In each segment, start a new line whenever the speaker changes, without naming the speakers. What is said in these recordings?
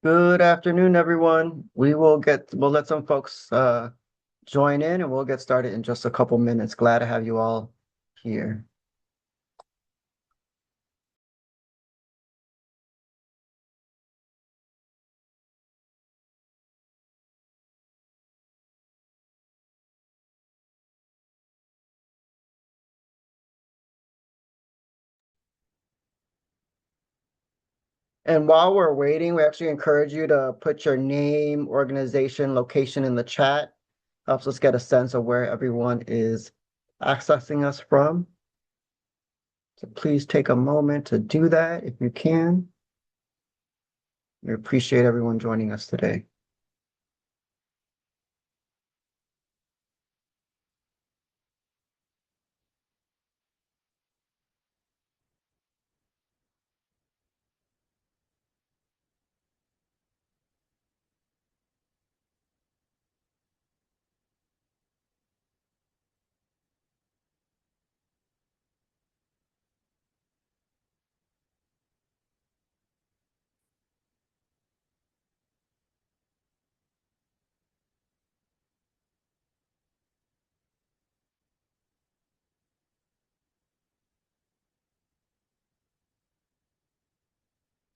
Good afternoon, everyone. We'll let some folks join in and we'll get started in just a couple minutes. Glad to have you all here. And while we're waiting, we actually encourage you to put your name, organization, location in the chat. Helps us get a sense of where everyone is accessing us from. So please take a moment to do that if you can. We appreciate everyone joining us today.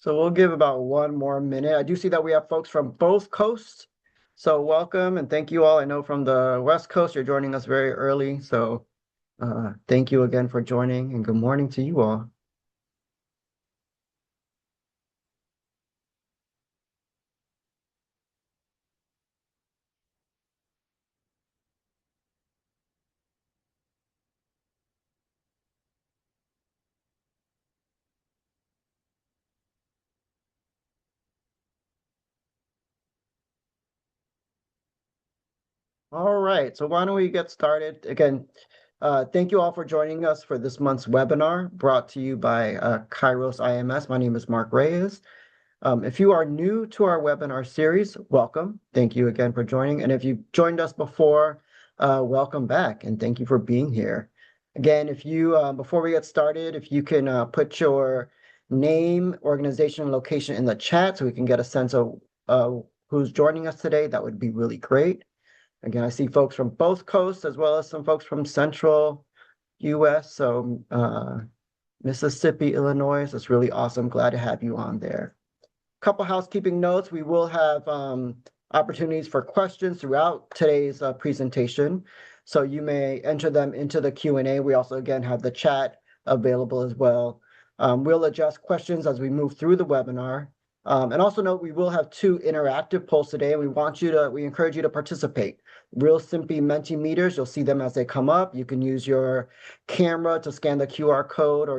So we'll give about one more minute. I do see that we have folks from both coasts. So welcome and thank you all. I know from the West Coast, you're joining us very early. So thank you again for joining and good morning to you all. All right, so why don't we get started? Again, thank you all for joining us for this month's webinar brought to you by Kairos IMS. My name is Mark Reyes. If you are new to our webinar series, welcome. Thank you again for joining. And if you've joined us before, welcome back and thank you for being here. Again, if you, before we get started, if you can put your name, organization, and location in the chat so we can get a sense of who's joining us today, that would be really great. Again, I see folks from both coasts as well as some folks from central US. So Mississippi, Illinois. So it's really awesome. Glad to have you on there. Couple housekeeping notes. We will have opportunities for questions throughout today's presentation. So you may enter them into the Q&A. We also, again, have the chat available as well. We'll adjust questions as we move through the webinar. And also note, we will have 2 interactive polls today. And we encourage you to participate. Real Simply Mentimeters, you'll see them as they come up. You can use your camera to scan the QR code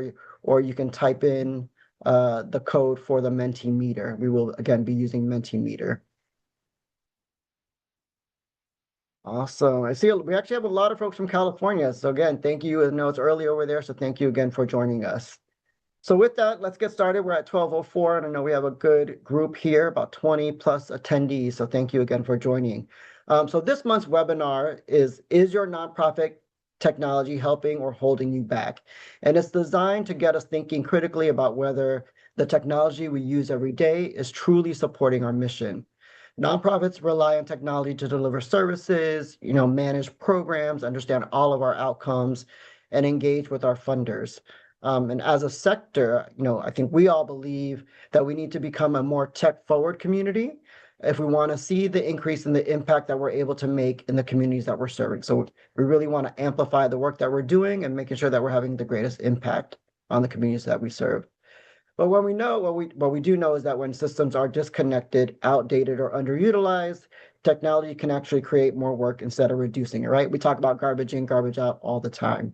or you can type in the code for the Mentimeter. We will again be using Mentimeter. Awesome. I see we actually have a lot of folks from California. So again, thank you. I know it's early over there, so thank you again for joining us. So with that, let's get started. We're at 12:04, and I know we have a good group here, about 20 plus attendees. So thank you again for joining. So this month's webinar is your nonprofit technology helping or holding you back? And it's designed to get us thinking critically about whether the technology we use every day is truly supporting our mission. Nonprofits rely on technology to deliver services, manage programs, understand all of our outcomes, and engage with our funders. And as a sector, I think we all believe that we need to become a more tech-forward community if we want to see the increase in the impact that we're able to make in the communities that we're serving. So we really want to amplify the work that we're doing and making sure that we're having the greatest impact on the communities that we serve. But what we do know is that when systems are disconnected, outdated, or underutilized, technology can actually create more work instead of reducing it, right? We talk about garbage in, garbage out all the time.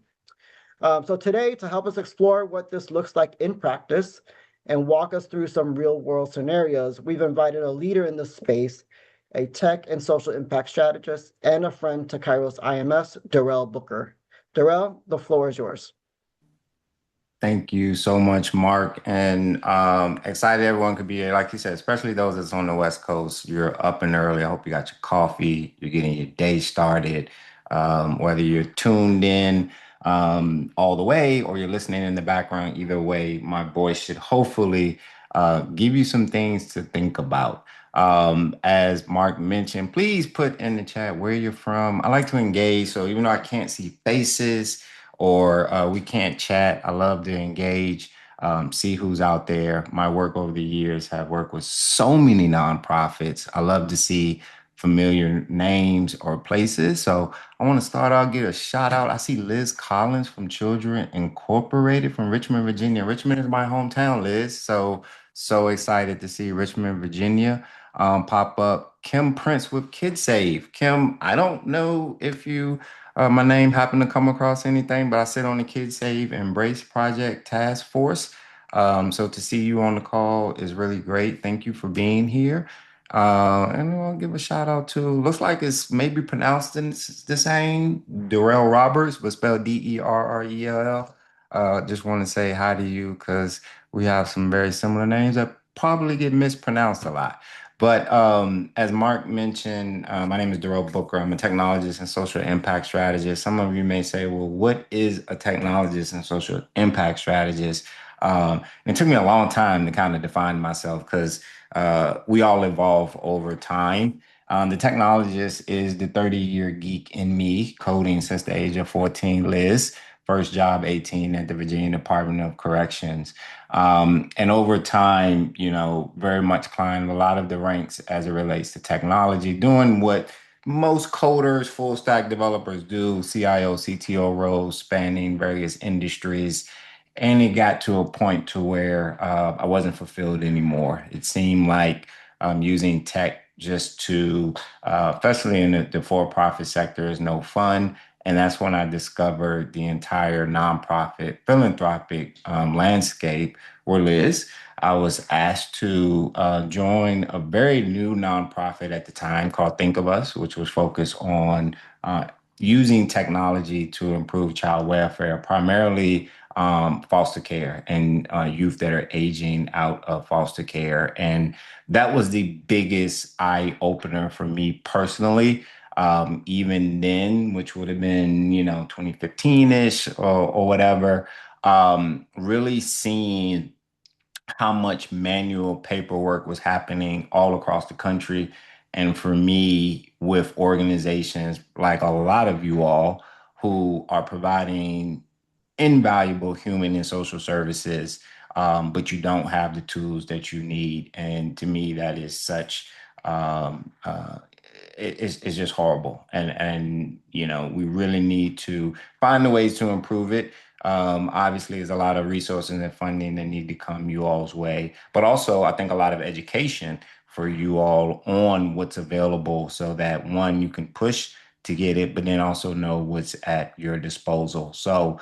So today, to help us explore what this looks like in practice and walk us through some real world scenarios, we've invited a leader in this space, a tech and social impact strategist, and a friend to Kairos IMS, Darrell Booker. Darrell, the floor is yours.
Thank you so much, Mark, and excited everyone could be here. Like you said, especially those that's on the West Coast. You're up and early. I hope you got your coffee. You're getting your day started. Whether you're tuned in all the way or you're listening in the background, either way, my voice should hopefully give you some things to think about. As Mark mentioned, please put in the chat where you're from. I like to engage, so even though I can't see faces or we can't chat, I love to engage, see who's out there. My work over the years have worked with so many nonprofits. I love to see familiar names or places. So I want to start out, get a shout out. I see Liz Collins from Children Incorporated from Richmond, Virginia. Richmond is my hometown, Liz. So excited to see Richmond, Virginia pop up. Kim Prince with KidSave. Kim, I don't know if my name happened to come across anything, but I sit on the KidSave Embrace Project Task Force. So to see you on the call is really great. Thank you for being here. And I'll give a shout out to, looks like it's maybe pronounced the same, Darrell Roberts, but spelled Derrell. Just want to say hi to you because we have some very similar names that probably get mispronounced a lot. But as Mark mentioned, my name is Darrell Booker. I'm a technologist and social impact strategist. Some of you may say, well, what is a technologist and social impact strategist? It took me a long time to kind of define myself because we all evolve over time. The technologist is the 30-year geek in me, coding since the age of 14, Liz. First job, 18 at the Virginia Department of Corrections. And over time, very much climbed a lot of the ranks as it relates to technology, doing what most coders, full stack developers do, CIO, CTO roles spanning various industries. And it got to a point to where I wasn't fulfilled anymore. It seemed like using tech just to, especially in the for-profit sector, is no fun. And that's when I discovered the entire nonprofit philanthropic landscape. Where Liz, I was asked to join a very new nonprofit at the time called Think of Us, which was focused on using technology to improve child welfare, primarily foster care and youth that are aging out of foster care. And that was the biggest eye opener for me personally. Even then, which would have been, 2015-ish or whatever, really seeing how much manual paperwork was happening all across the country. And for me, with organizations like a lot of you all who are providing invaluable human and social services, but you don't have the tools that you need. And to me, that is such it's just horrible. And we really need to find the ways to improve it. Obviously, there's a lot of resources and funding that need to come you all's way, but also I think a lot of education for you all on what's available so that one, you can push to get it, but then also know what's at your disposal. So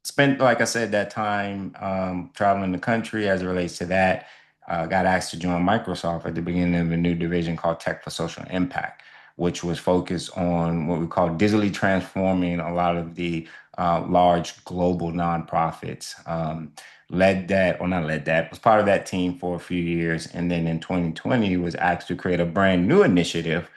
spent, like I said, that time traveling the country as it relates to that. Got asked to join Microsoft at the beginning of a new division called Tech for Social Impact, which was focused on what we call digitally transforming a lot of the large global nonprofits. Led that, or not led that, was part of that team for a few years. And then in 2020 was asked to create a brand new initiative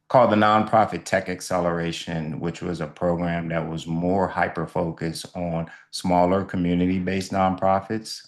called the Nonprofit Tech Acceleration, which was a program that was more hyper focused on smaller community based nonprofits.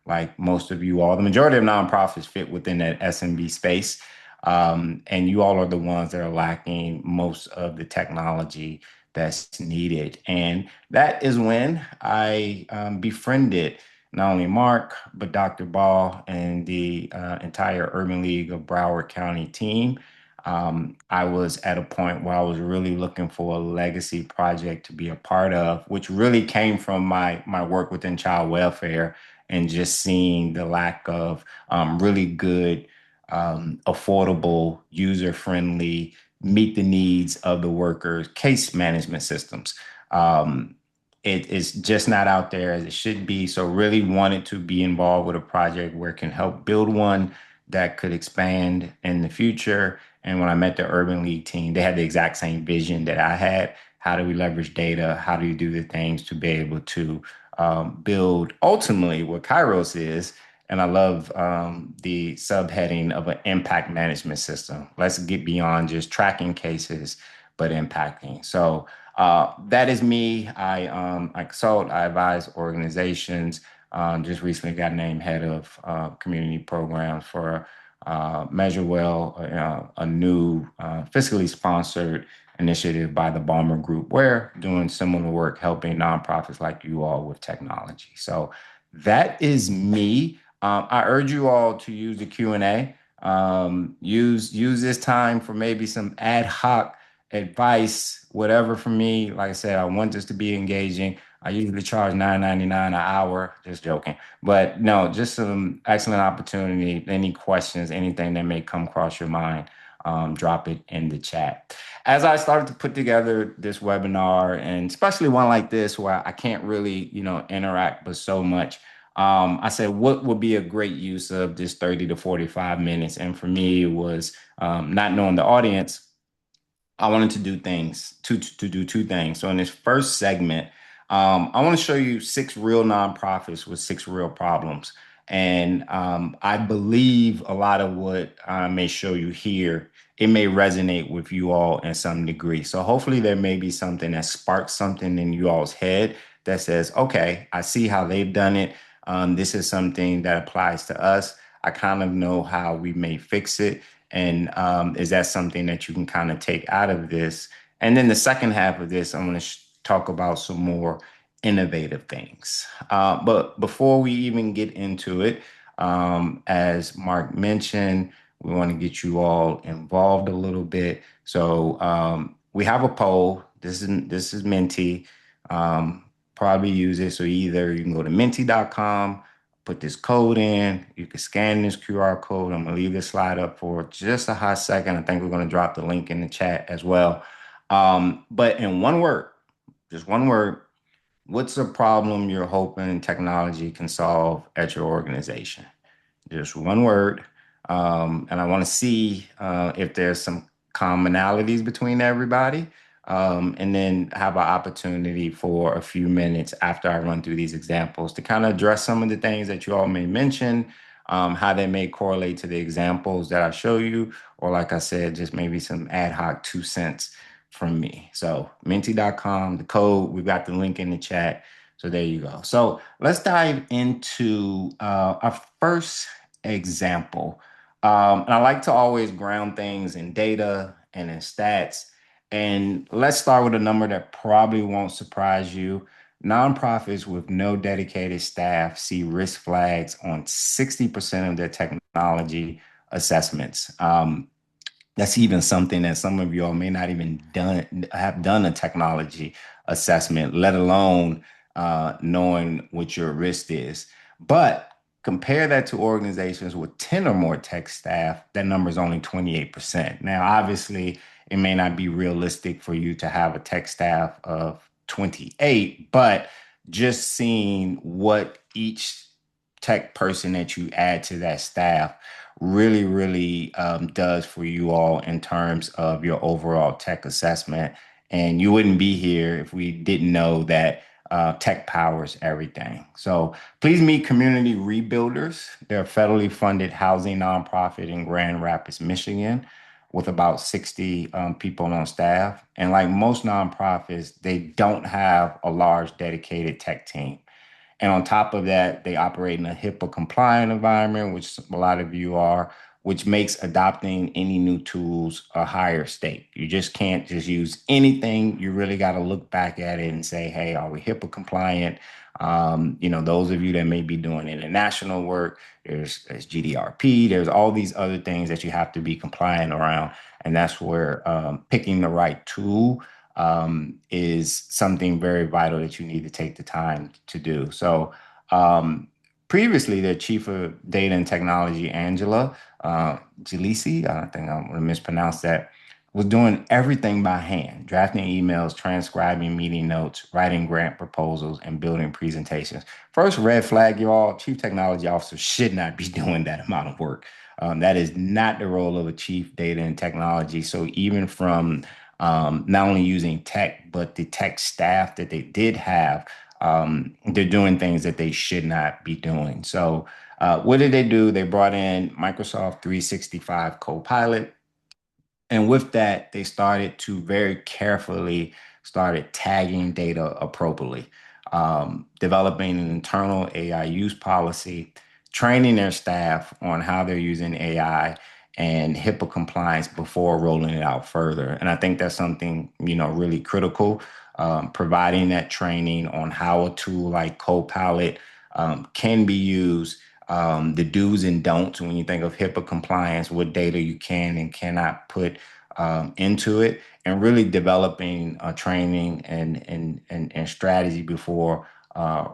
Like most of you all, the majority of nonprofits fit within that SMB space. And you all are the ones that are lacking most of the technology that's needed. And that is when I befriended not only Mark, but Dr. Ball and the entire Urban League of Broward County team. I was at a point where I was really looking for a legacy project to be a part of, which really came from my work within child welfare and just seeing the lack of really good, affordable, user-friendly, meet the needs of the workers case management systems. It is just not out there as it should be. So really wanted to be involved with a project where it can help build one that could expand in the future. And when I met the Urban League team, they had the exact same vision that I had. How do we leverage data? How do you do the things to be able to build ultimately what Kairos is? And I love the subheading of an impact management system. Let's get beyond just tracking cases, but impacting. So that is me. I consult, I advise organizations Just recently got named head of community programs for Measure Well, a new fiscally sponsored initiative by the Balmer Group. We're doing similar work helping nonprofits like you all with technology. So that is me. I urge you all to use the Q&A. Use this time for maybe some ad hoc advice, whatever for me. Like I said, I want this to be engaging. I usually charge $9.99 an hour. Just joking. But no, just some excellent opportunity. Any questions, anything that may come across your mind, drop it in the chat. As I started to put together this webinar, and especially one like this where I can't really, interact but so much, I said, what would be a great use of this 30 to 45 minutes? And for me, it was not knowing the audience. I wanted to do to do two things. So in this first segment, I want to show you six real nonprofits with six real problems. And I believe a lot of what I may show you here, it may resonate with you all in some degree. So hopefully there may be something that sparks something in you all's head that says, okay, I see how they've done it. This is something that applies to us. I kind of know how we may fix it. And is that something that you can kind of take out of this? And then the second half of this, I'm going to talk about some more innovative things. But before we even get into it, as Mark mentioned, we want to get you all involved a little bit. So we have a poll. This is Menti. Probably use it. So either you can go to menti.com, put this code in. You can scan this QR code. I'm going to leave this slide up for just a hot second. I think we're going to drop the link in the chat as well. But in one word, just one word, what's a problem you're hoping technology can solve at your organization? Just one word. And I want to see if there's some commonalities between everybody. And then have an opportunity for a few minutes after I run through these examples to kind of address some of the things that you all may mention, how they may correlate to the examples that I show you, or like I said, just maybe some ad hoc 2 cents from me. So menti.com, the code, we've got the link in the chat. So there you go. So let's dive into our first example. And I like to always ground things in data and in stats. And let's start with a number that probably won't surprise you. Nonprofits with no dedicated staff see risk flags on 60% of their technology assessments. That's even something that some of you all may not even have done a technology assessment, let alone knowing what your risk is. But compare that to organizations with 10 or more tech staff, that number is only 28%. Now, obviously, it may not be realistic for you to have a tech staff of 28, but just seeing what each tech person that you add to that staff really does for you all in terms of your overall tech assessment. And you wouldn't be here if we didn't know that tech powers everything. So please meet Community Rebuilders. They're a federally funded housing nonprofit in Grand Rapids, Michigan, with about 60 people on staff. And like most nonprofits, they don't have a large dedicated tech team. And on top of that, they operate in a HIPAA compliant environment, which a lot of you are, which makes adopting any new tools a higher stake. You just can't just use anything. You really got to look back at it and say, hey, are we HIPAA compliant? Those of you that may be doing international work, there's GDRP, there's all these other things that you have to be compliant around. And that's where picking the right tool is something very vital that you need to take the time to do. So previously, their chief of data and technology, Angela Jalisi, I think I'm going to mispronounce that, was doing everything by hand, drafting emails, transcribing meeting notes, writing grant proposals, and building presentations. First red flag, y'all, chief technology officer should not be doing that amount of work. That is not the role of a chief data and technology. So even from not only using tech, but the tech staff that they did have, they're doing things that they should not be doing. So what did they do? They brought in Microsoft 365 Copilot. And with that, they started to very carefully started tagging data appropriately. developing an internal AI use policy, training their staff on how they're using AI and HIPAA compliance before rolling it out further. And I think that's something, really critical, providing that training on how a tool like Copilot can be used, the do's and don'ts when you think of HIPAA compliance, what data you can and cannot put into it, and really developing training and strategy before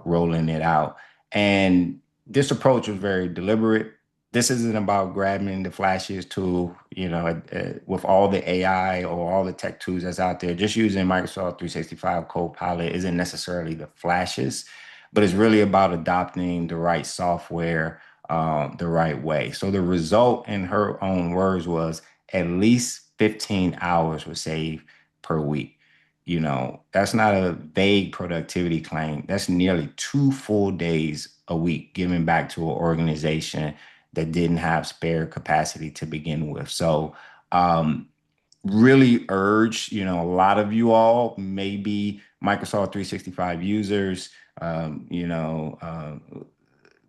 rolling it out. And this approach was very deliberate. This isn't about grabbing the flashiest tool, with all the AI or all the tech tools that's out there. Just using Microsoft 365 Copilot isn't necessarily the flashiest, but it's really about adopting the right software the right way. So the result, in her own words, was at least 15 hours were saved per week. That's not a vague productivity claim. That's nearly 2 full days a week given back to an organization that didn't have spare capacity to begin with. So, really urge, a lot of you all may be Microsoft 365 users. We know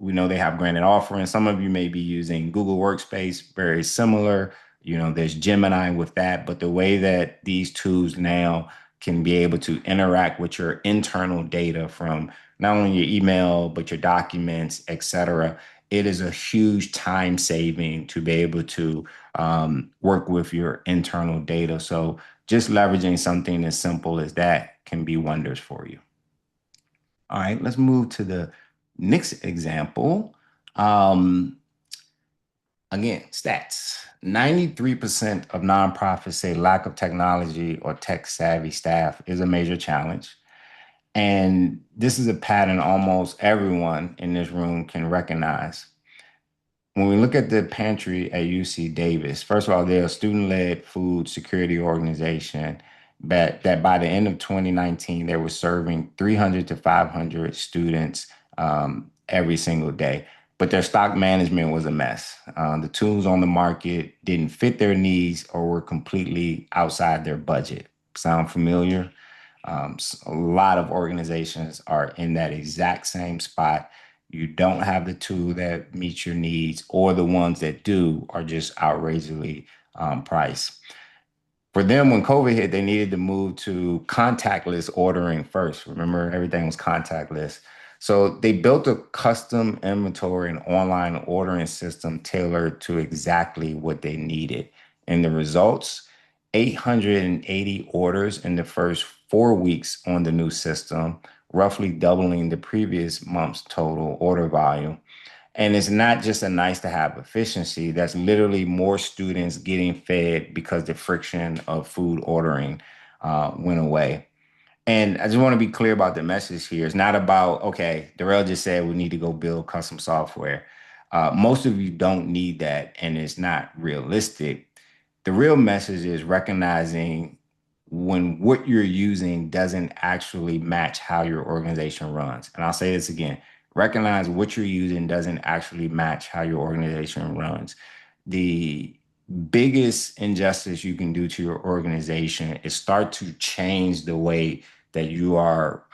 they have granted offerings. Some of you may be using Google Workspace, very similar. There's Gemini with that, but the way that these tools now can be able to interact with your internal data from not only your email, but your documents, et cetera, it is a huge time saving to be able to work with your internal data. So just leveraging something as simple as that can be wonders for you. All right, let's move to the next example. Again, stats. 93% of nonprofits say lack of technology or tech savvy staff is a major challenge. And this is a pattern almost everyone in this room can recognize. When we look at the pantry at UC Davis, first of all, they're a student-led food security organization that by the end of 2019, they were serving 300 to 500 students every single day. But their stock management was a mess. The tools on the market didn't fit their needs or were completely outside their budget. Sound familiar? A lot of organizations are in that exact same spot. You don't have the tool that meets your needs, or the ones that do are just outrageously priced. For them, when COVID hit, they needed to move to contactless ordering first. Remember, everything was contactless. So they built a custom inventory and online ordering system tailored to exactly what they needed. And the results, 880 orders in the first 4 weeks on the new system, roughly doubling the previous month's total order volume. And it's not just a nice to have efficiency. That's literally more students getting fed because the friction of food ordering went away. And I just want to be clear about the message here. It's not about, okay, Darrell just said we need to go build custom software. Most of you don't need that, and it's not realistic. The real message is recognizing when what you're using doesn't actually match how your organization runs. And I'll say this again, recognize what you're using doesn't actually match how your organization runs. The biggest injustice you can do to your organization is start to change the way that you are,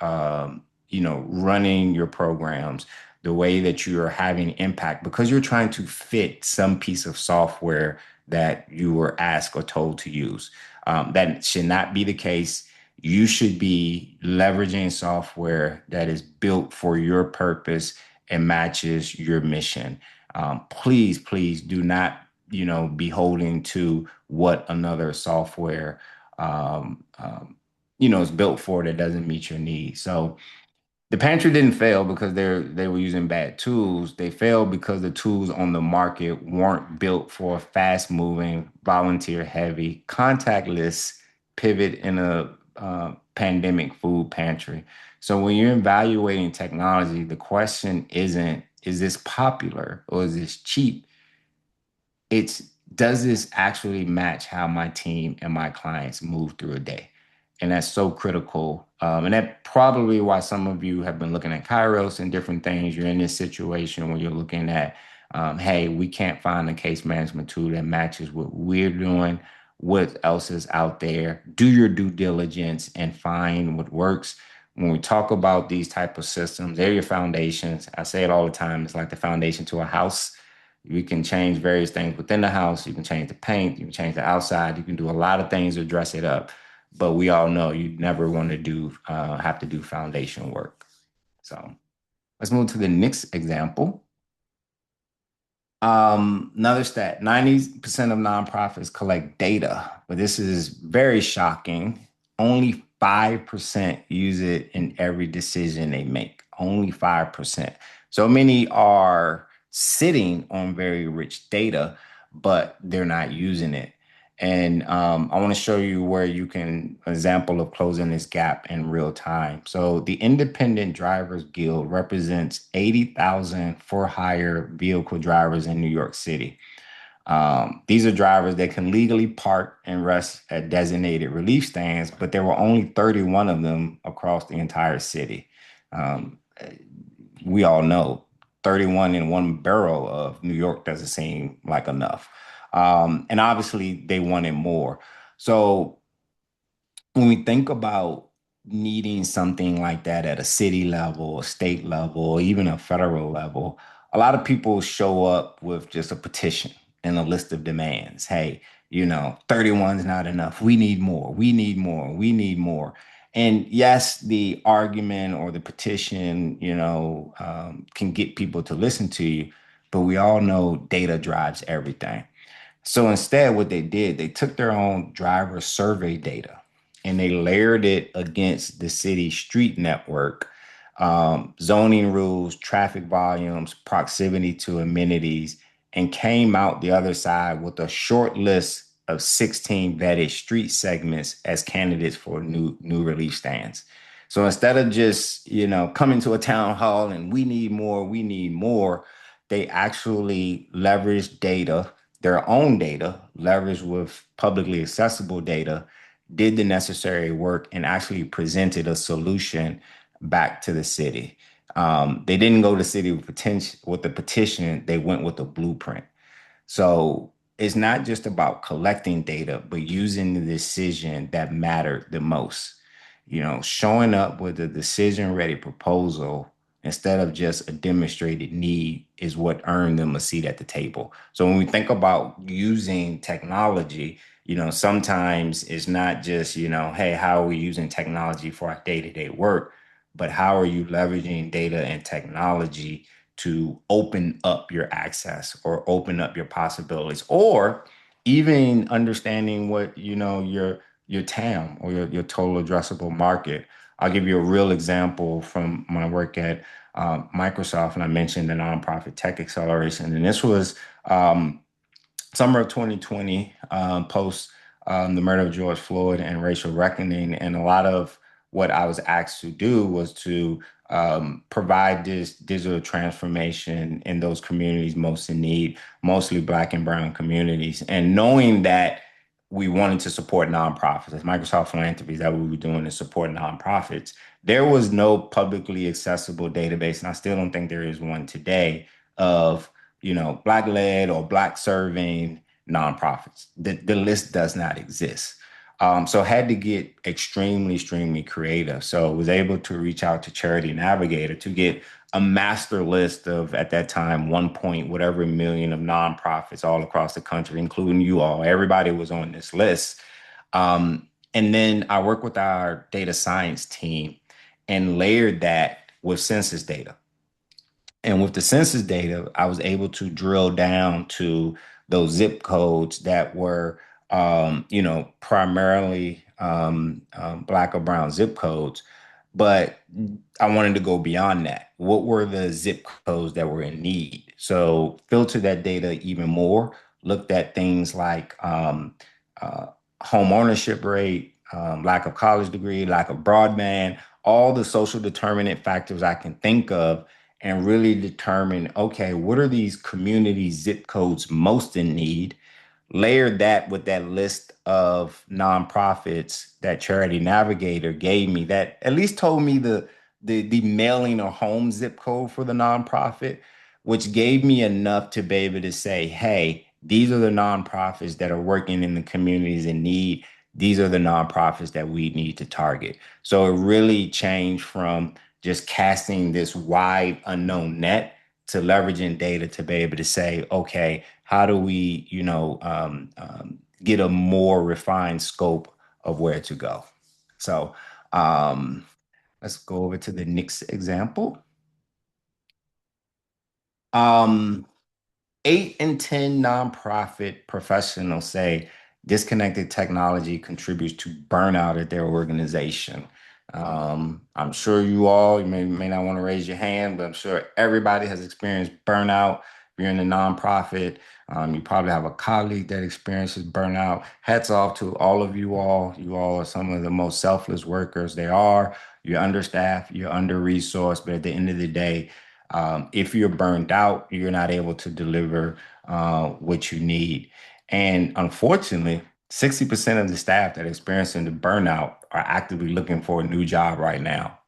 running your programs, the way that you are having impact, because you're trying to fit some piece of software that you were asked or told to use. That should not be the case. You should be leveraging software that is built for your purpose and matches your mission. Please, please do not, be holding to what another software, is built for that doesn't meet your needs. So the pantry didn't fail because they were using bad tools. They failed because the tools on the market weren't built for a fast-moving, volunteer-heavy, contactless pivot in a pandemic food pantry. So when you're evaluating technology, the question isn't, is this popular or is this cheap? It's, does this actually match how my team and my clients move through a day? And that's so critical. And that probably why some of you have been looking at Kairos and different things. You're in this situation where you're looking at, hey, we can't find a case management tool that matches what we're doing. What else is out there? Do your due diligence and find what works. when we talk about these type of systems, they're your foundations. I say it all the time. It's like the foundation to a house. You can change various things within the house. You can change the paint. You can change the outside. You can do a lot of things to dress it up. But we all know you never want to have to do foundation work. So let's move to the next example. Another stat, 90% of nonprofits collect data, but this is very shocking. Only 5% use it in every decision they make. Only 5%. So many are sitting on very rich data, but they're not using it. And I want to show you where you can example of closing this gap in real time. So the Independent Drivers Guild represents 80,000 for hire vehicle drivers in New York City. These are drivers that can legally park and rest at designated relief stands, but there were only 31 of them across the entire city. Um, we all know 31 in one borough of New York doesn't seem like enough. And obviously they wanted more. So when we think about needing something like that at a city level, a state level, even a federal level, a lot of people show up with just a petition and a list of demands. Hey, 31 is not enough. We need more. We need more. We need more. And yes, the argument or the petition, can get people to listen to you, but we all know data drives everything. So instead, what they did, they took their own driver survey data and they layered it against the city street network, zoning rules, traffic volumes, proximity to amenities, and came out the other side with a short list of 16 vetted street segments as candidates for new relief stands. So instead of just, coming to a town hall and we need more, they actually leveraged data, their own data, leveraged with publicly accessible data, did the necessary work, and actually presented a solution back to the city. They didn't go to the city with the petition, they went with a blueprint. So it's not just about collecting data, but using the decision that mattered the most. Showing up with a decision ready proposal instead of just a demonstrated need is what earned them a seat at the table. So when we think about using technology, sometimes it's not just, hey, how are we using technology for our day-to-day work, but how are you leveraging data and technology to open up your access or open up your possibilities, or even understanding what your TAM or your total addressable market. I'll give you a real example from my work at Microsoft, and I mentioned the nonprofit tech acceleration, and this was summer of 2020, post the murder of George Floyd and racial reckoning. And a lot of what I was asked to do was to provide this digital transformation in those communities most in need, mostly Black and Brown communities. And knowing that we wanted to support nonprofits, as Microsoft Philanthropies, that we were doing is support nonprofits. There was no publicly accessible database, and I still don't think there is one today, of Black led or Black serving nonprofits. The list does not exist. So I had to get extremely creative. So I was able to reach out to Charity Navigator to get a master list of, at that time, 1 point whatever million of nonprofits all across the country, including you all. Everybody was on this list. And then I worked with our data science team and layered that with census data. And with the census data, I was able to drill down to those zip codes that were, primarily Black or Brown zip codes. But I wanted to go beyond that. What were the zip codes that were in need? So filter that data even more, looked at things like uh, home ownership rate, lack of college degree, lack of broadband, all the social determinant factors I can think of, and really determine, okay, what are these community zip codes most in need? Layered that with that list of nonprofits that Charity Navigator gave me that at least told me the mailing or home zip code for the nonprofit, which gave me enough to be able to say, hey, these are the nonprofits that are working in the communities in need. these are the nonprofits that we need to target. So it really changed from just casting this wide unknown net to leveraging data to be able to say, okay, how do we, get a more refined scope of where to go? So um, let's go over to the next example. Um, 8 in 10 nonprofit professionals say disconnected technology contributes to burnout at their organization. I'm sure you may not want to raise your hand, but I'm sure everybody has experienced burnout. If you're in a nonprofit, you probably have a colleague that experiences burnout. Hats off to all of you all. You all are some of the most selfless workers there are. You're understaffed, you're under-resourced, but at the end of the day, if you're burned out, you're not able to deliver what you need. And unfortunately, 60% of the staff that are experiencing the burnout are actively looking for a new job right now.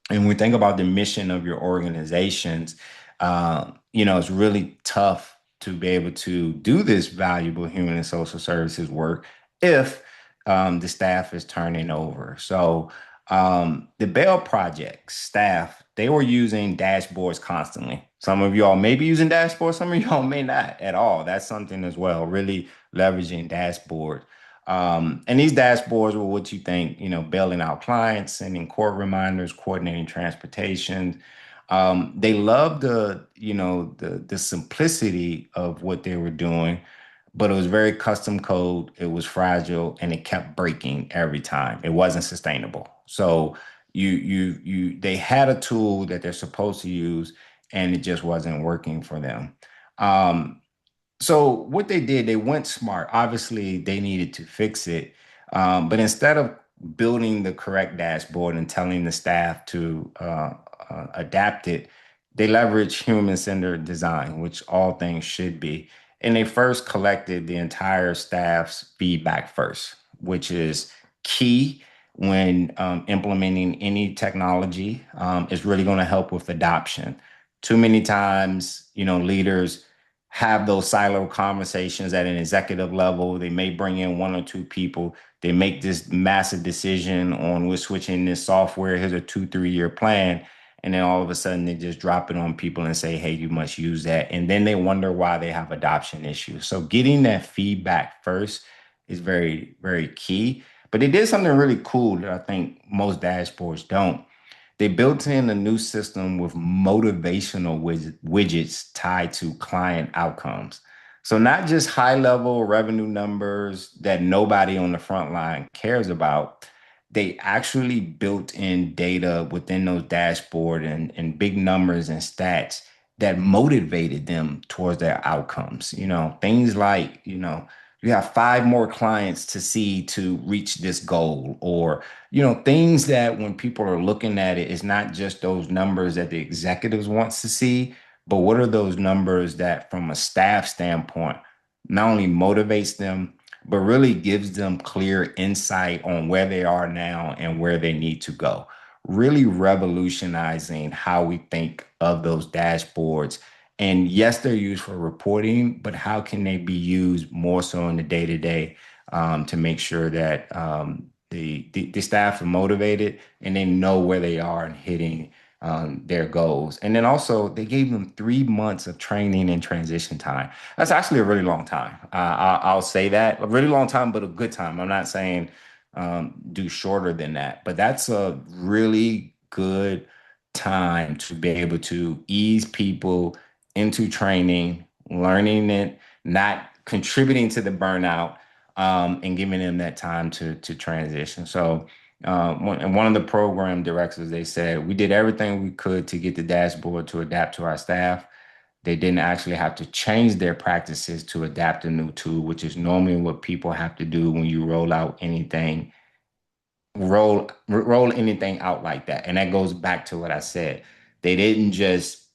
And when we think about the mission of your organizations, it's really tough to be able to do this valuable human and social services work if the staff is turning over. So the Bell Project staff, they were using dashboards constantly. Some of y'all may be using dashboards, some of y'all may not at all. That's something as well, really leveraging dashboard. And these dashboards were what you think, bailing out clients, sending court reminders, coordinating transportation. They loved the simplicity of what they were doing, but it was very custom code. It was fragile and it kept breaking every time. It wasn't sustainable. So they had a tool that they're supposed to use and it just wasn't working for them. Um, so what they did, they went smart. Obviously, they needed to fix it. But instead of building the correct dashboard and telling the staff to adapt it, they leveraged human-centered design, which all things should be. And they first collected the entire staff's feedback first, which is key when implementing any technology. Is really going to help with adoption. Too many times, leaders have those silo conversations at an executive level. They may bring in one or two people. They make this massive decision on we're switching this software. Here's a 2, 3 year plan. And then all of a sudden they just drop it on people and say, hey, you must use that. And then they wonder why they have adoption issues. So getting that feedback first is very, very key. But they did something really cool that I think most dashboards don't. They built in a new system with motivational widgets tied to client outcomes. So not just high level revenue numbers that nobody on the front line cares about. They actually built in data within those dashboard and big numbers and stats that motivated them towards their outcomes. Things like, you have 5 more clients to see to reach this goal, or things that when people are looking at it, it's not just those numbers that the executives wants to see, but what are those numbers that from a staff standpoint not only motivates them, but really gives them clear insight on where they are now and where they need to go. Really revolutionizing how we think of those dashboards. And yes, they're used for reporting, but how can they be used more so in the day to day to make sure that the staff are motivated and they know where they are and hitting their goals. And then also they gave them 3 months of training and transition time. That's actually a really long time. I'll say that a really long time, but a good time. I'm not saying do shorter than that, but that's a really good time to be able to ease people into training, learning it, not contributing to the burnout, and giving them that time to transition. So, and one of the program directors, they said, we did everything we could to get the dashboard to adapt to our staff. They didn't actually have to change their practices to adapt a new tool, which is normally what people have to do when you roll anything out like that. And that goes back to what I said. They didn't just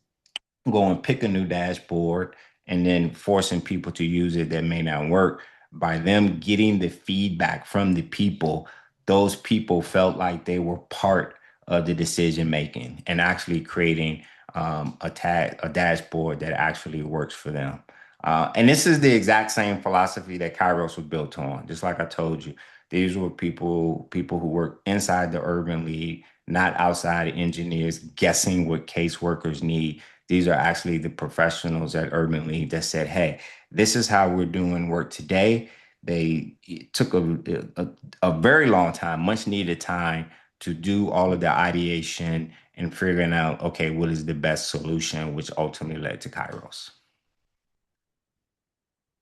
go and pick a new dashboard and then forcing people to use it that may not work. By them getting the feedback from the people, those people felt like they were part of the decision making and actually creating a dashboard that actually works for them. And this is the exact same philosophy that Kairos was built on. Just like I told you, these were people who work inside the Urban League, not outside engineers guessing what caseworkers need. These are actually the professionals at Urban League that said, "Hey, this is how we're doing work today." They it took a very long time, much needed time to do all of the ideation and figuring out, okay, what is the best solution, which ultimately led to Kairos.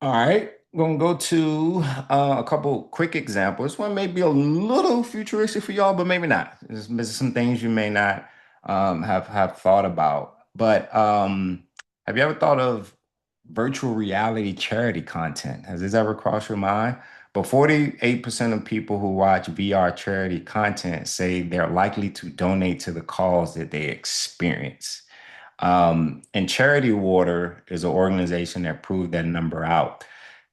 All right, gonna go to a couple quick examples. This one may be a little futuristic for y'all, but maybe not. There's some things you may not have thought about. But have you ever thought of virtual reality charity content? Has this ever crossed your mind? But 48% of people who watch VR charity content say they're likely to donate to the cause that they experience. And Charity Water is an organization that proved that number out.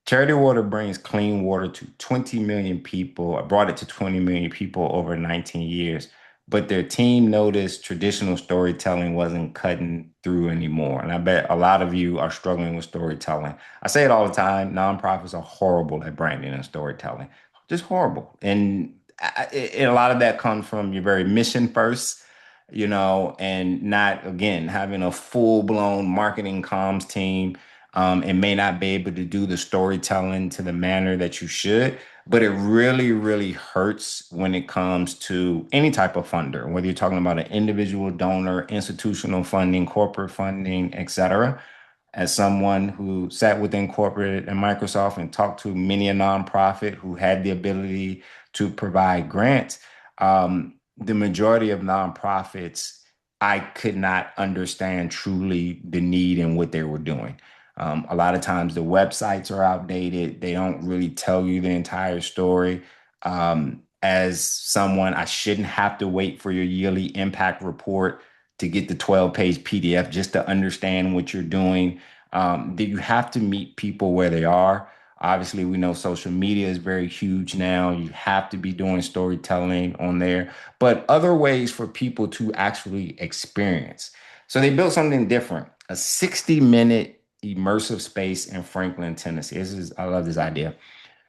Charity Water brings clean water to 20 million people, or brought it to 20 million people over 19 years. But their team noticed traditional storytelling wasn't cutting through anymore. And I bet a lot of you are struggling with storytelling. I say it all the time, nonprofits are horrible at branding and storytelling, just horrible. And a lot of that comes from your very mission first, and not, again, having a full-blown marketing comms team. And may not be able to do the storytelling to the manner that you should, but it really, really hurts when it comes to any type of funder, whether you're talking about an individual donor, institutional funding, corporate funding, et cetera. As someone who sat within corporate and Microsoft and talked to many a nonprofit who had the ability to provide grants, the majority of nonprofits, I could not understand truly the need and what they were doing. A lot of times the websites are outdated. They don't really tell you the entire story. As someone, I shouldn't have to wait for your yearly impact report to get the 12-page PDF just to understand what you're doing. That you have to meet people where they are. Obviously, we know social media is very huge now. You have to be doing storytelling on there, but other ways for people to actually experience. So they built something different, a 60-minute immersive space in Franklin, Tennessee. I love this idea.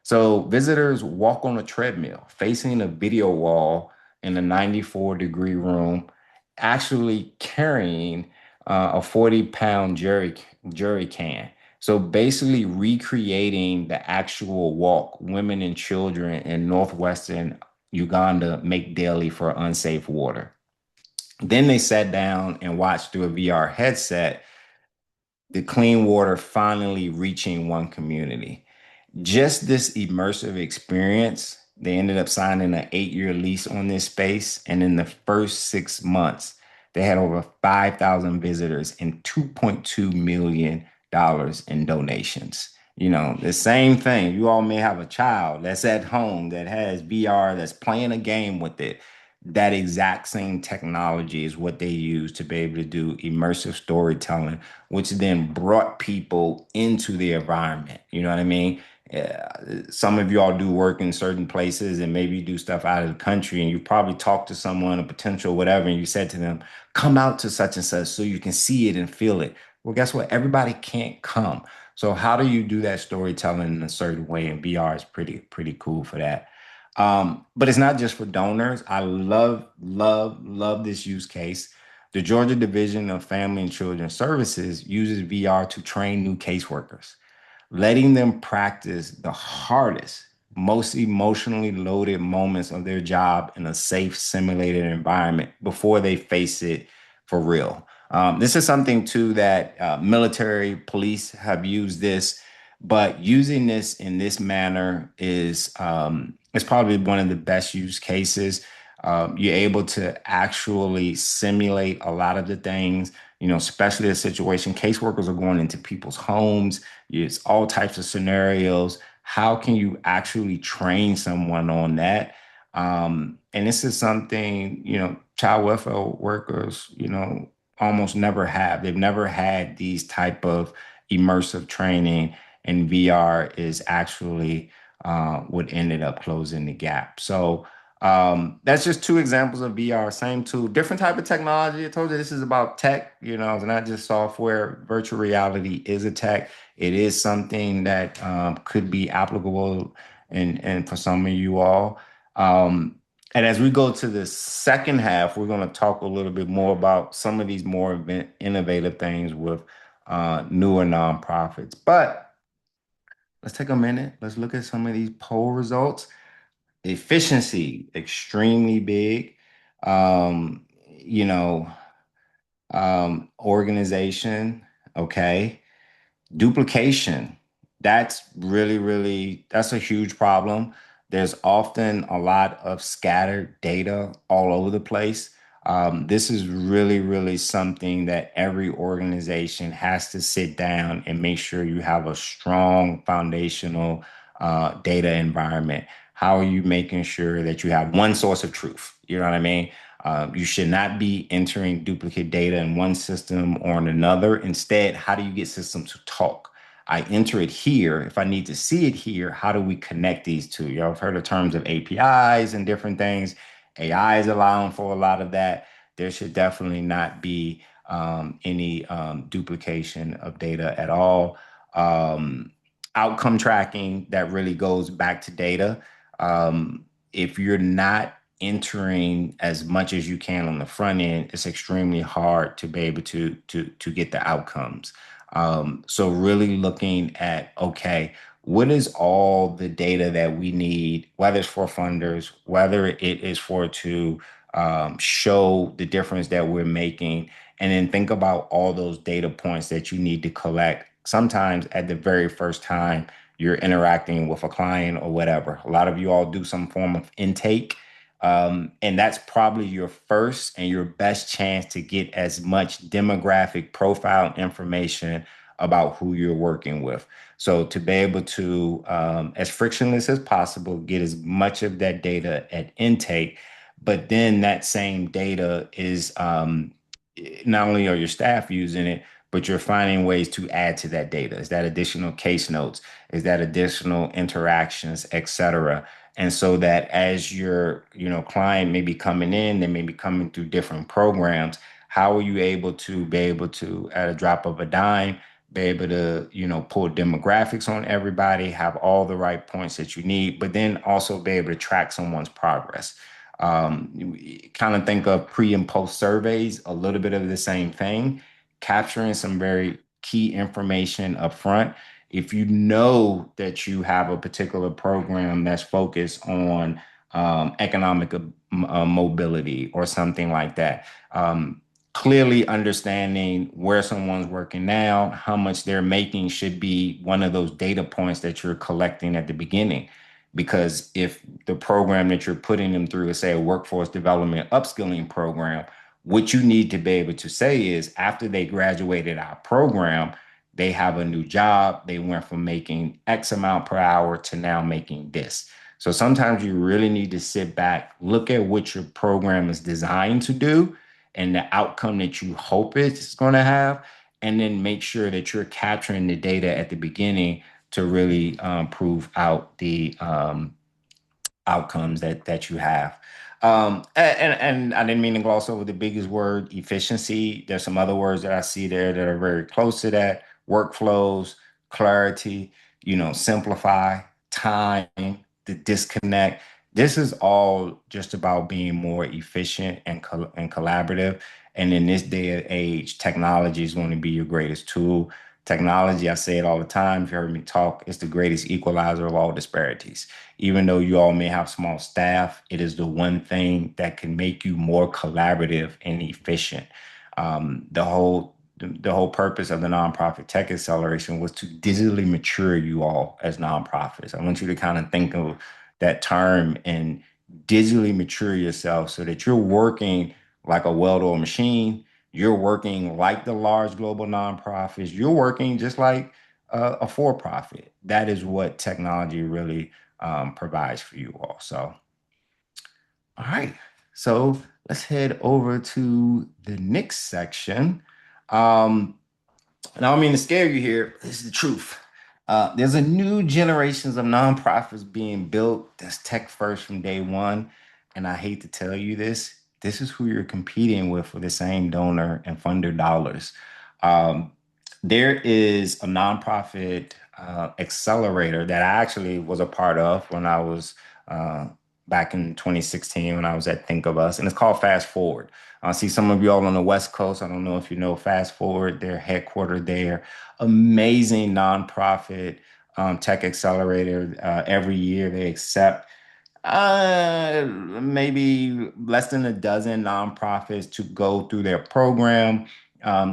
So visitors walk on a treadmill facing a video wall in a 94-degree room, actually carrying a 40-pound jerry can. So basically recreating the actual walk women and children in northwestern Uganda make daily for unsafe water. Then they sat down and watched through a VR headset the clean water finally reaching one community. Just this immersive experience, they ended up signing an 8-year lease on this space. And in the first 6 months, they had over 5,000 visitors and $2.2 million in donations. The same thing. You all may have a child that's at home that has VR, that's playing a game with it. That exact same technology is what they use to be able to do immersive storytelling, which then brought people into the environment. You know what I mean? Some of y'all do work in certain places and maybe do stuff out of the country, and you probably talked to someone, a potential whatever, and you said to them, come out to such and such so you can see it and feel it. Well, guess what? Everybody can't come. So how do you do that storytelling in a certain way? And VR is pretty cool for that. But it's not just for donors. I love, love, love this use case. The Georgia Division of Family and Children Services uses VR to train new caseworkers, letting them practice the hardest, most emotionally loaded moments of their job in a safe, simulated environment before they face it for real. This is something too that military police have used this, but using this in this manner is probably one of the best use cases. You're able to actually simulate a lot of the things, especially a situation. Caseworkers are going into people's homes. It's all types of scenarios. How can you actually train someone on that? And this is something, child welfare workers, almost never have. They've never had these type of immersive training, and VR is actually what ended up closing the gap. So that's just two examples of VR. Same tool, different type of technology. I told you this is about tech. It's not just software. Virtual reality is a tech. It is something that could be applicable and for some of you all. Um, and as we go to the second half, we're going to talk a little bit more about some of these more innovative things with newer nonprofits. But let's take a minute. Let's look at some of these poll results. Efficiency, extremely big. Um, you know, Organization, okay. Duplication, that's that's a huge problem. There's often a lot of scattered data all over the place. This is really something that every organization has to sit down and make sure you have a strong foundational data environment. How are you making sure that you have one source of truth? You know what I mean? You should not be entering duplicate data in one system or in another. Instead, how do you get systems to talk? I enter it here. If I need to see it here, how do we connect these two? Y'all have heard of terms of APIs and different things. AI is allowing for a lot of that. There should definitely not be any duplication of data at all. Um, Outcome tracking that really goes back to data. If you're not entering as much as you can on the front end, it's extremely hard to be able to get the outcomes. So really looking at, okay, what is all the data that we need, whether it's for funders, whether it is for to show the difference that we're making, and then think about all those data points that you need to collect. Sometimes at the very first time you're interacting with a client or whatever. A lot of you all do some form of intake. And that's probably your first and your best chance to get as much demographic profile information about who you're working with. So to be able to, as frictionless as possible, get as much of that data at intake, but then that same data is not only are your staff using it, but you're finding ways to add to that data. Is that additional case notes? Is that additional interactions, et cetera? And so that as your, client may be coming in, they may be coming through different programs. How are you able to, at a drop of a dime, be able to, pull demographics on everybody, have all the right points that you need, but then also be able to track someone's progress. Kind of think of pre and post surveys, a little bit of the same thing, capturing some very key information up front. If you know that you have a particular program that's focused on economic mobility or something like that, clearly understanding where someone's working now, how much they're making should be one of those data points that you're collecting at the beginning. Because if the program that you're putting them through is, say, a workforce development upskilling program, what you need to be able to say is after they graduated our program, they have a new job. They went from making X amount per hour to now making this. So sometimes you really need to sit back, look at what your program is designed to do and the outcome that you hope it's going to have, and then make sure that you're capturing the data at the beginning to really prove out the outcomes that you have. And I didn't mean to gloss over the biggest word, efficiency. There's some other words that I see there that are very close to that: workflows, clarity, simplify, time, the disconnect. This is all just about being more efficient and collaborative. And in this day and age, technology is going to be your greatest tool. Technology, I say it all the time. If you heard me talk, it's the greatest equalizer of all disparities. Even though you all may have small staff, it is the one thing that can make you more collaborative and efficient. The whole purpose of the nonprofit tech acceleration was to digitally mature you all as nonprofits. I want you to kind of think of that term and digitally mature yourself so that you're working like a well-oiled machine. You're working like the large global nonprofits. You're working just like a for-profit. That is what technology really provides for you all. So, all right. So let's head over to the next section. Um, and I don't mean to scare you here. This is the truth. There's a new generations of nonprofits being built that's tech first from day one. And I hate to tell you this, this is who you're competing with for the same donor and funder dollars. Um, There is a nonprofit accelerator that I actually was a part of when I was uh, back in 2016 when I was at Think of Us, and it's called Fast Forward. I see some of you all on the West Coast. I don't know if you know Fast Forward. They're headquartered there. Amazing nonprofit tech accelerator. Every year they accept maybe less than a dozen nonprofits to go through their program.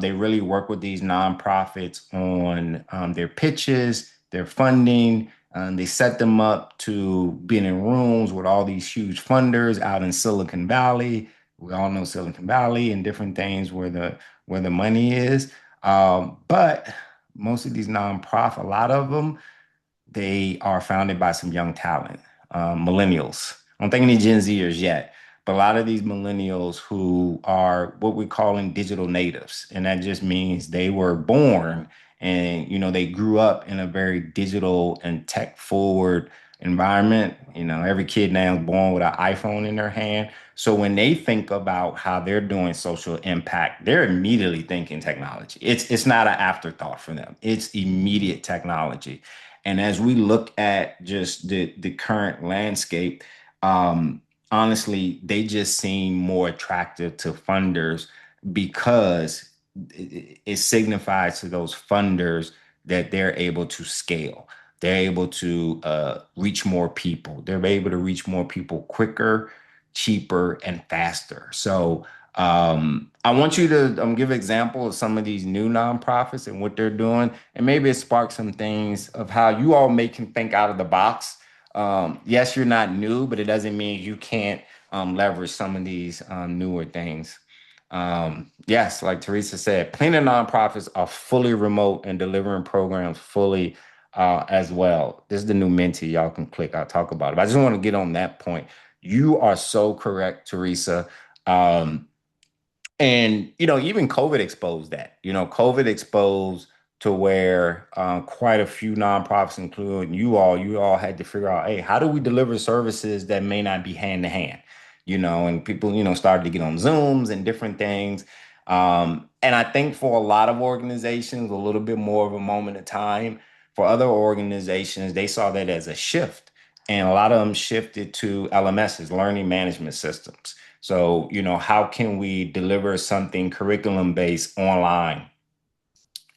They really work with these nonprofits on their pitches, their funding. They set them up to be in rooms with all these huge funders out in Silicon Valley. We all know Silicon Valley and different things where the money is. But most of these nonprofit, a lot of them they are founded by some young talent, millennials. I don't think any Gen Zers yet, but a lot of these millennials who are what we're calling digital natives. And that just means they were born and, they grew up in a very digital and tech forward environment. Every kid now is born with an iPhone in their hand. So when they think about how they're doing social impact, they're immediately thinking technology. It's not an afterthought for them. It's immediate technology. And as we look at just the current landscape, honestly, they just seem more attractive to funders because it signifies to those funders that they're able to scale. They're able to reach more people. They're able to reach more people quicker, cheaper, and faster. So I want you to give an example of some of these new nonprofits and what they're doing, and maybe it sparks some things of how you all can think out of the box. Yes, you're not new, but it doesn't mean you can't leverage some of these newer things. Yes, like Teresa said, plenty of nonprofits are fully remote and delivering programs fully as well. This is the new Menti. Y'all can click. I'll talk about it. But I just want to get on that point. You are so correct, Teresa. Um, and even COVID exposed that. COVID exposed to where quite a few nonprofits, including you all had to figure out, hey, how do we deliver services that may not be hand to hand? And people, started to get on Zooms and different things. And I think for a lot of organizations, a little bit more of a moment of time. For other organizations, they saw that as a shift. And a lot of them shifted to LMSs, learning management systems. So, how can we deliver something curriculum based online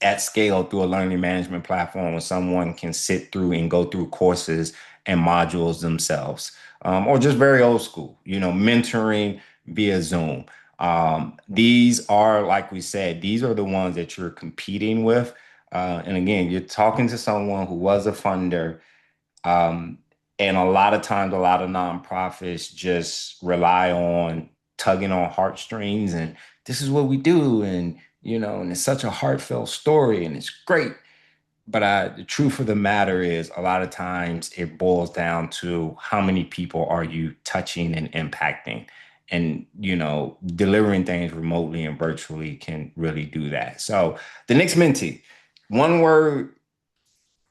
at scale through a learning management platform where someone can sit through and go through courses and modules themselves? Or just very old school, mentoring via Zoom. These are, like we said, these are the ones that you're competing with. And again, you're talking to someone who was a funder um, and a lot of times, a lot of nonprofits just rely on tugging on heartstrings and this is what we do. And, and it's such a heartfelt story and it's great. But the truth of the matter is, a lot of times it boils down to how many people are you touching and impacting. And, delivering things remotely and virtually can really do that. So the next Menti, one word,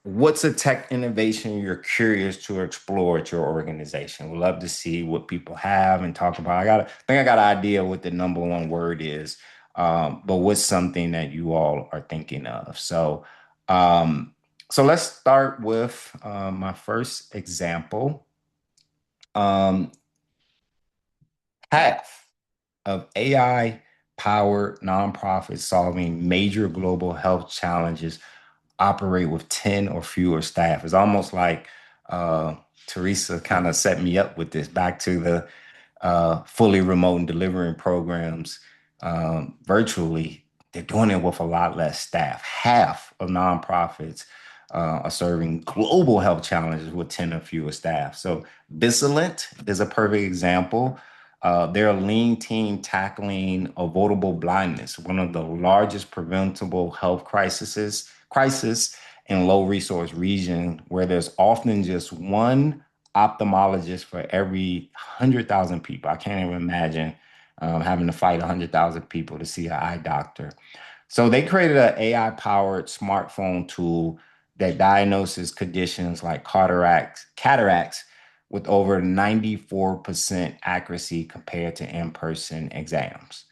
what's a tech innovation you're curious to explore at your organization? We'd love to see what people have and talk about. I think I got an idea what the number one word is, but what's something that you all are thinking of? Um, so let's start with my first example. Um, Half of AI powered nonprofits solving major global health challenges operate with 10 or fewer staff. It's almost like uh, Teresa kind of set me up with this back to the fully remote and delivering programs virtually. They're doing it with a lot less staff. Half of nonprofits are serving global health challenges with 10 or fewer staff. So Vigilant is a perfect example. They're a lean team tackling avoidable blindness, one of the largest preventable health crisis in low resource region where there's often just one ophthalmologist for every 100,000 people. I can't even imagine having to fight 100,000 people to see an eye doctor. So they created an AI powered smartphone tool that diagnoses conditions like cataracts with over 94% accuracy compared to in person exams.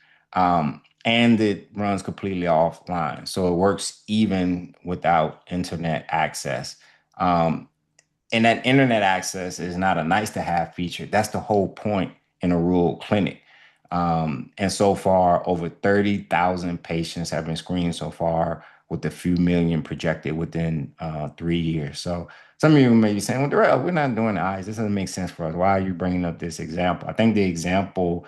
and it runs completely offline. So it works even without internet access. Um, and that internet access is not a nice to have feature. That's the whole point in a rural clinic. And so far, over 30,000 patients have been screened so far, with a few million projected within 3 years. So some of you may be saying, well, Darrell, we're not doing the eyes. This doesn't make sense for us. Why are you bringing up this example? I think the example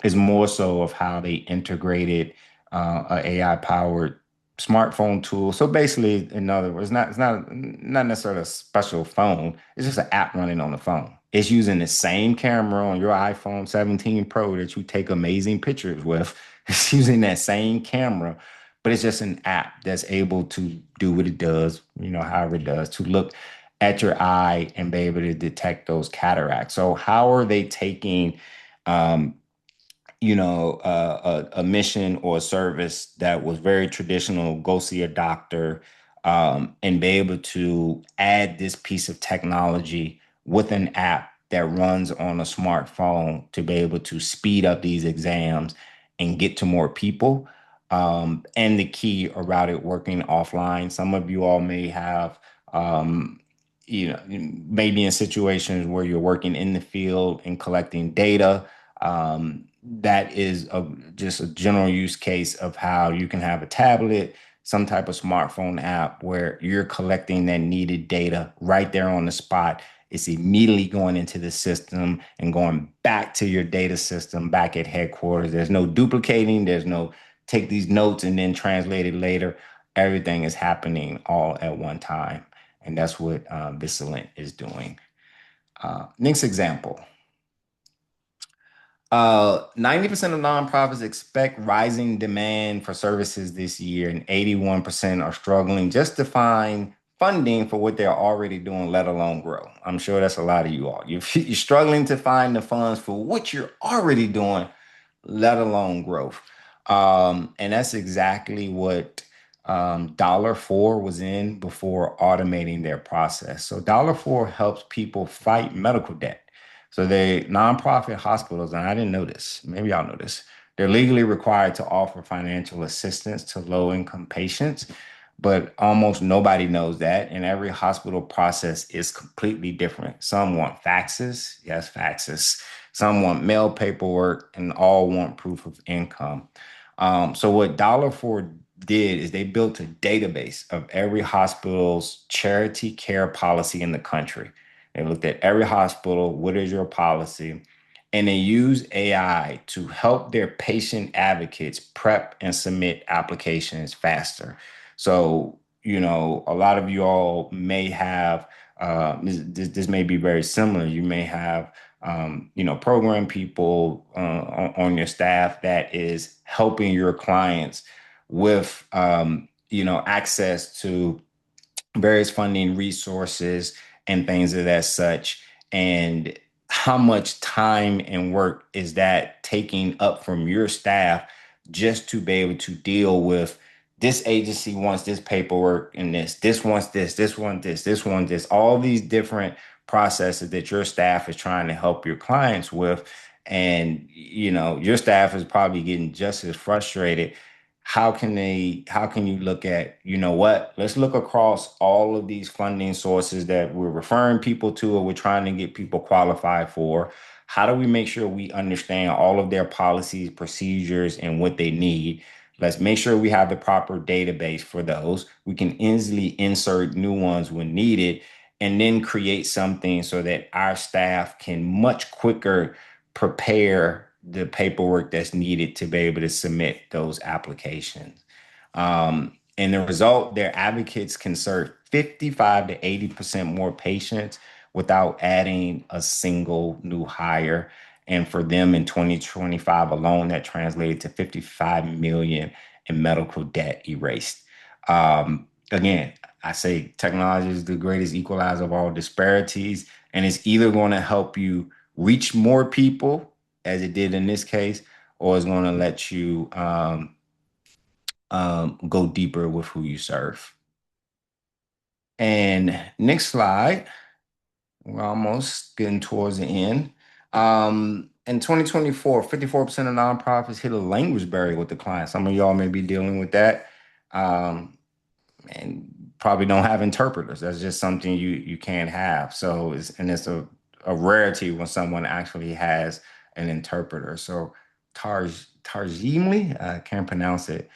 is more so of how they integrated a AI powered smartphone tool. So basically, in other words, it's not necessarily a special phone. It's just an app running on the phone. It's using the same camera on your iPhone 17 Pro that you take amazing pictures with. It's using that same camera, but it's just an app that's able to do what it does, however it does, to look at your eye and be able to detect those cataracts. So how are they taking um, a mission or a service that was very traditional, go see a doctor, and be able to add this piece of technology with an app that runs on a smartphone to be able to speed up these exams and get to more people. And the key about it working offline. Some of you all may have, maybe in situations where you're working in the field and collecting data. That is just a general use case of how you can have a tablet, some type of smartphone app where you're collecting that needed data right there on the spot. It's immediately going into the system and going back to your data system back at headquarters. There's no duplicating. There's no take these notes and then translate it later. Everything is happening all at one time. And that's what Vigilant is doing. Next example. 90% of nonprofits expect rising demand for services this year, and 81% are struggling just to find funding for what they're already doing, let alone grow. I'm sure that's a lot of you all. You're struggling to find the funds for what you're already doing, let alone growth. And that's exactly what Dollar Four was in before automating their process. So Dollar Four helps people fight medical debt. So they nonprofit hospitals, and I didn't know this. Maybe y'all know this. They're legally required to offer financial assistance to low-income patients, but almost nobody knows that. And every hospital process is completely different. Some want faxes, yes, faxes. Some want mail paperwork, and all want proof of income. So what Dollar for did is they built a database of every hospital's charity care policy in the country. They looked at every hospital, what is your policy? And they use AI to help their patient advocates prep and submit applications faster. So, a lot of you all may have, this may be very similar. You may have, program people on your staff that is helping your clients with, access to various funding resources and things of that such. And how much time and work is that taking up from your staff just to be able to deal with this agency wants this paperwork and this wants this wants this wants this, all these different processes that your staff is trying to help your clients with. And, your staff is probably getting just as frustrated. How can you look at, what, let's look across all of these funding sources that we're referring people to or we're trying to get people qualified for. How do we make sure we understand all of their policies, procedures, and what they need? Let's make sure we have the proper database for those. We can easily insert new ones when needed, and then create something so that our staff can much quicker prepare the paperwork that's needed to be able to submit those applications. And the result, their advocates can serve 55 to 80% more patients without adding a single new hire. And for them in 2025 alone, that translated to 55 million in medical debt erased. Again, I say technology is the greatest equalizer of all disparities, and it's either going to help you reach more people, as it did in this case, or it's going to let you go deeper with who you serve. And next slide, we're almost getting towards the end. in 2024, 54% of nonprofits hit a language barrier with the client. Some of y'all may be dealing with that. Um, and probably don't have interpreters. That's just something you can't have. So it's a rarity when someone actually has an interpreter. So Tarjimli, I can't pronounce it.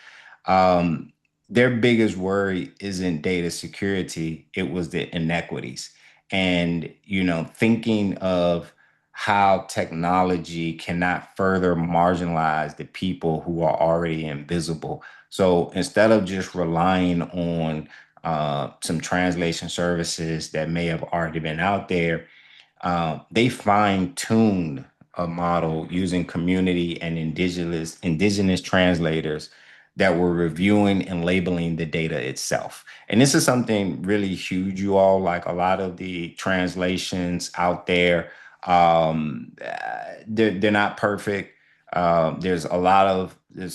Um, their biggest worry isn't data security, it was the inequities. And, thinking of how technology cannot further marginalize the people who are already invisible. So instead of just relying on some translation services that may have already been out there, they fine-tuned a model using community and indigenous translators that were reviewing and labeling the data itself. And this is something really huge, you all. Like a lot of the translations out there, they're not perfect. There's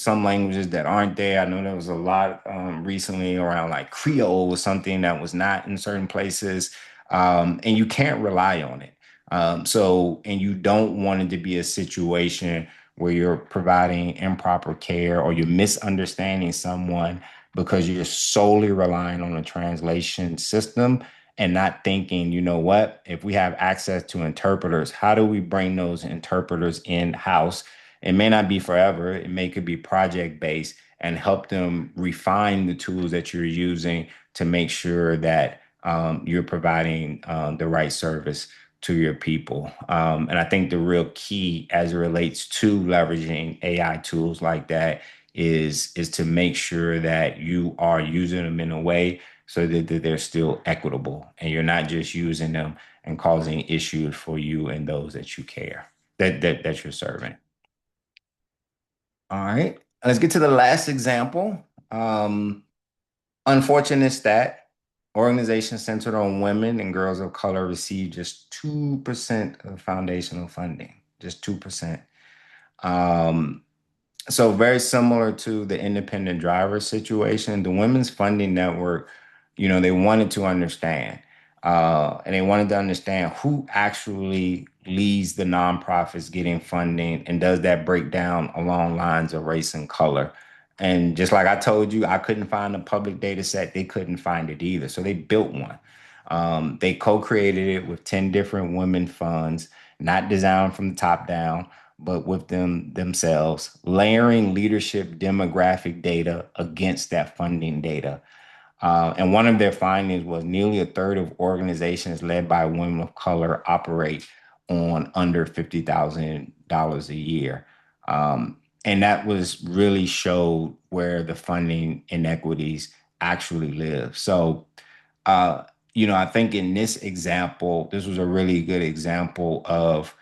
some languages that aren't there. I know there was a lot recently around like Creole was something that was not in certain places, and you can't rely on it. And you don't want it to be a situation where you're providing improper care or you're misunderstanding someone because you're solely relying on a translation system and not thinking, you know what, if we have access to interpreters, how do we bring those interpreters in house? It may not be forever, could be project based and help them refine the tools that you're using to make sure that you're providing the right service to your people. And I think the real key as it relates to leveraging AI tools like that is to make sure that you are using them in a way so that they're still equitable and you're not just using them and causing issues for you and those that you care that you're serving. All right, let's get to the last example. Um, Unfortunate stat, organizations centered on women and girls of color receive just 2% of foundational funding, just 2%. Um, so very similar to the independent driver situation, the Women's Funding Network, they wanted to understand, and they wanted to understand who actually leads the nonprofits getting funding, and does that break down along lines of race and color? And just like I told you, I couldn't find a public data set. They couldn't find it either. So they built one. They co-created it with 10 different women funds, not designed from the top down, but with them themselves, layering leadership demographic data against that funding data. And one of their findings was nearly a third of organizations led by women of color operate on under $50,000 a year. And that was really showed where the funding inequities actually live. So, uh, I think in this example, this was a really good example of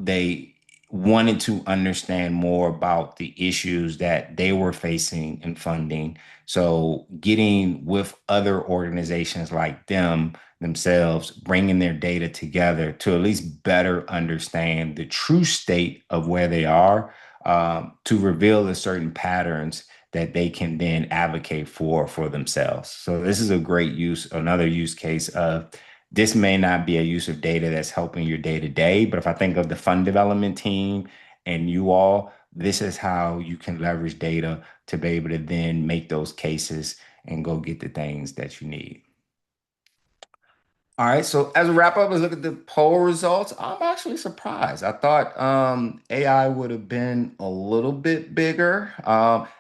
they wanted to understand more about the issues that they were facing in funding. So, getting with other organizations like themselves, bringing their data together to at least better understand the true state of where they are, to reveal the certain patterns that they can then advocate for themselves. So this is a great another use case of this may not be a use of data that's helping your day to day, but if I think of the fund development team and you all, this is how you can leverage data to be able to then make those cases and go get the things that you need. All right, so as a wrap up, let's look at the poll results. I'm actually surprised. I thought AI would have been a little bit bigger.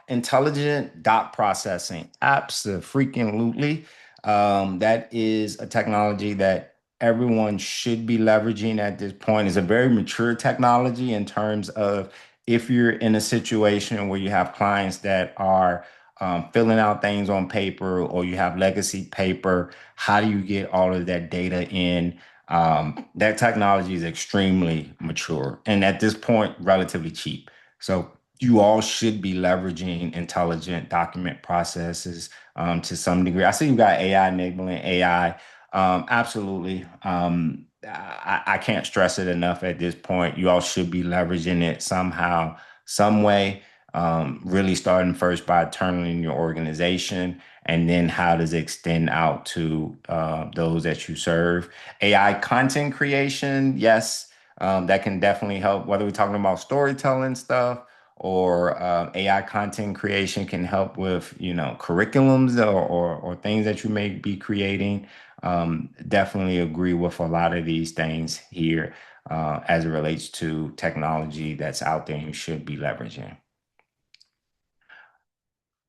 Intelligent dot processing, absolutely. That is a technology that everyone should be leveraging at this point. It's a very mature technology in terms of if you're in a situation where you have clients that are filling out things on paper or you have legacy paper, how do you get all of that data in? That technology is extremely mature and at this point, relatively cheap. So you all should be leveraging intelligent document processes to some degree. I see you got AI enabling AI. Absolutely. I can't stress it enough at this point. You all should be leveraging it somehow, some way. Really starting first by internally in your organization, and then how does it extend out to those that you serve? AI content creation, yes. that can definitely help, whether we're talking about storytelling stuff or AI content creation can help with, curriculums or things that you may be creating. Definitely agree with a lot of these things here as it relates to technology that's out there and you should be leveraging.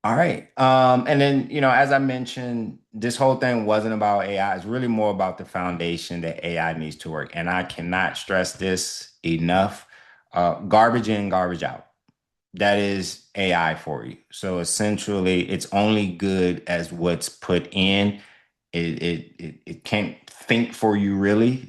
All right. And then, as I mentioned, this whole thing wasn't about AI. It's really more about the foundation that AI needs to work. And I cannot stress this enough. Garbage in, garbage out. That is AI for you. So essentially, it's only good as what's put in. It can't think for you really.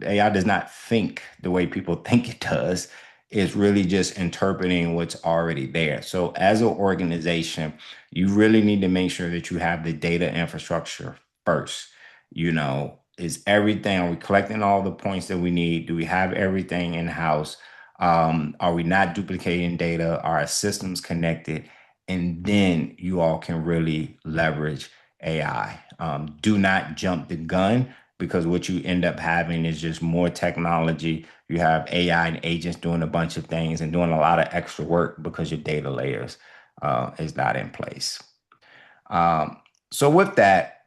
AI does not think the way people think it does. It's really just interpreting what's already there. So as an organization, you really need to make sure that you have the data infrastructure first. Is everything, are we collecting all the points that we need? Do we have everything in house? Are we not duplicating data? Are our systems connected? And then you all can really leverage AI. Do not jump the gun because what you end up having is just more technology. You have AI and agents doing a bunch of things and doing a lot of extra work because your data layers is not in place. Um, so with that,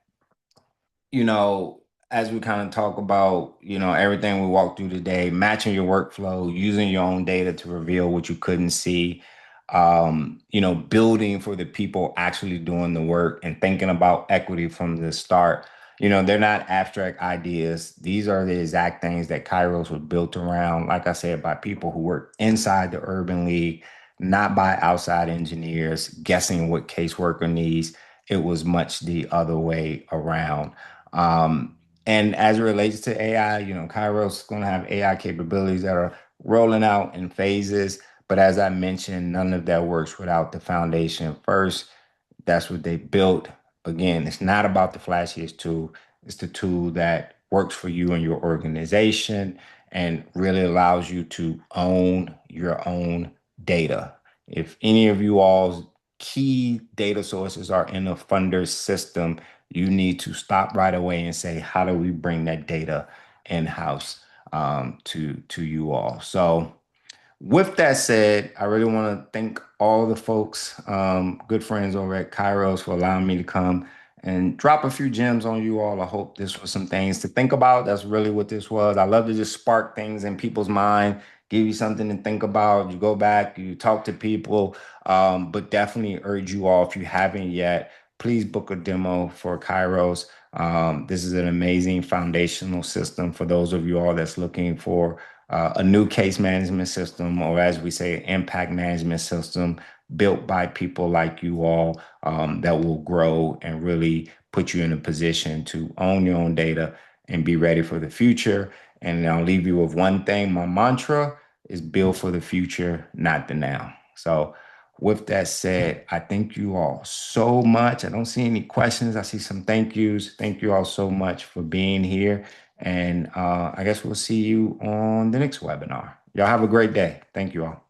you know, as we kind of talk about, everything we walked through today, matching your workflow, using your own data to reveal what you couldn't see, building for the people actually doing the work and thinking about equity from the start. They're not abstract ideas. These are the exact things that Kairos was built around, like I said, by people who work inside the Urban League, not by outside engineers guessing what caseworker needs. It was much the other way around. Um, and as it relates to AI, Kairos is going to have AI capabilities that are rolling out in phases. But as I mentioned, none of that works without the foundation first. That's what they built. Again, it's not about the flashiest tool. It's the tool that works for you and your organization and really allows you to own your own data. If any of you all's key data sources are in a funder's system, you need to stop right away and say, how do we bring that data in-house to you all? So with that said, I really want to thank all the folks, good friends over at Kairos for allowing me to come and drop a few gems on you all. I hope this was some things to think about. That's really what this was. I love to just spark things in people's mind, give you something to think about. You go back, you talk to people, but definitely urge you all, if you haven't yet, please book a demo for Kairos. This is an amazing foundational system for those of you all that's looking for a new case management system, or as we say, impact management system built by people like you all that will grow and really put you in a position to own your own data and be ready for the future. And I'll leave you with one thing. My mantra is build for the future, not the now. So with that said, I thank you all so much. I don't see any questions. I see some thank yous. Thank you all so much for being here. And I guess we'll see you on the next webinar. Y'all have a great day. Thank you all.